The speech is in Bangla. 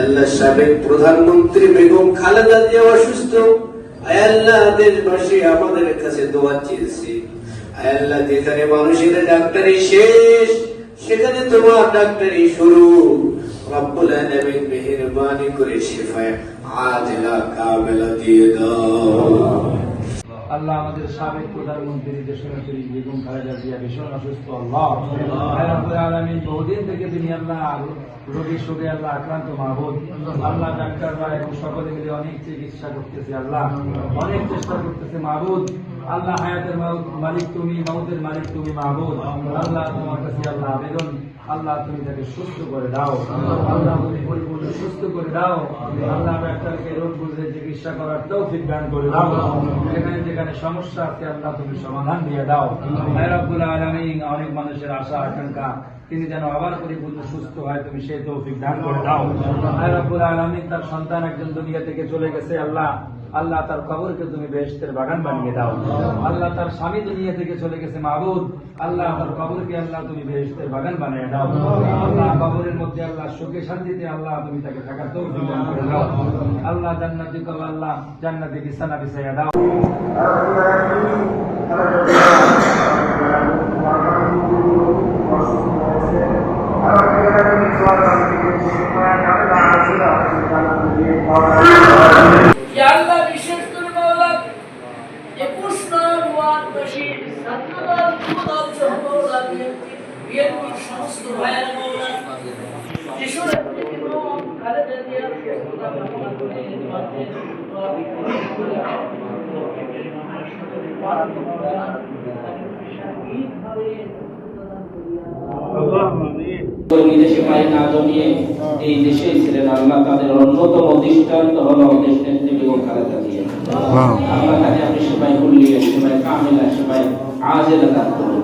আল্লাহ সাবেক প্রধানমন্ত্রী বেগম খালেদা জিয়া অসুস্থ, আল্লাহ দেশবাসী আমাদের কাছে দোয়া চেয়েছে। আল্লাহ যেখানে মানুষের ডাক্তারি শেষ সেখানে তোমার ডাক্তারি শুরু। রব্বুল আলামিন মেহেরবানি করে শিফায়ে আজিলা কামিলা দিয়ে দাও। আল্লাহ আমাদের সাবেক প্রধানমন্ত্রী দেশনেত্রী বেগম খালেদা জিয়া ভীষণ অসুস্থ। আল্লাহ রাব্বুল আলামিন বহুদিন থেকে তিনি আল্লাহ রোগী শোকে আল্লাহ আক্রান্ত মাহবুব। আল্লাহ ডাক্তাররা এবং সকলে মিলে অনেক চিকিৎসা করতেছে, আল্লাহ অনেক চেষ্টা করতেছে মাহবুব। আল্লাহ হায়াতের মালিক তুমি, মউতের মালিক তুমি মাহবুব। আল্লাহ তোমার কাছে আল্লাহ আবেদন, আল্লাহ তুমি তাকে সুস্থ করে দাও, আল্লাহ তুমি পরিপূর্ণ সুস্থ করে দাও। আল্লাহ ডাক্তারকে রোগ বুঝে চিকিৎসা করার তৌফিক দান করে দাও। যেখানে যেখানে সমস্যা আছে আল্লাহ তুমি সমাধান দিয়ে দাও। হে রব্বুল আলামিন, অনেক মানুষের আশা আকাঙ্ক্ষা তিনি যেন আবার পরিপূর্ণ সুস্থ হয়, তুমি সেই তৌফিক দান করে দাও। হে রব্বুল আলামিন, তার সন্তান একজন দুনিয়া থেকে চলে গেছে, আল্লাহ আল্লাহ তার কবরকে তুমি বেহেশতের বাগান বানিয়ে দাও। আল্লাহ তার স্বামী দুনিয়া থেকে চলে গেছে মাহবুব, আল্লাহ তার কবরকে আল্লাহ তুমি বেহেশতের বাগান বানিয়ে দাও। আল্লাহ কবরের মধ্যে আল্লাহ সুখে শান্তিতে আল্লাহ তুমি তাকে থাকার তৌফিক দান করে দাও। আল্লাহ জান্নাতি কবর, আল্লাহ জান্নাতি বিছানা বিছাইয়া দাও। আল্লাহ বিশেষ করে মাওলা 21 নং ওয়ার্ডবাসীর ছাত্রদল যুবদল সহ মাওলা বিএনপির সমস্ত ভাইয়েরা মাওলা কিশোরের খালেদা জিয়ার সুস্থতা কামনা করে বিদেশে পায় না জমিয়ে এই দেশেই ছিলেন। আল্লাহ তাদের অন্যতম দৃষ্টান্ত হলো দেশনেত্রী বেগম খালেদা জিয়া। আল্লাহ তাকে আপনি সেবায় কুল্লিয়া, সেবায় কামিলা, সেবায় আজেলা দান করুন।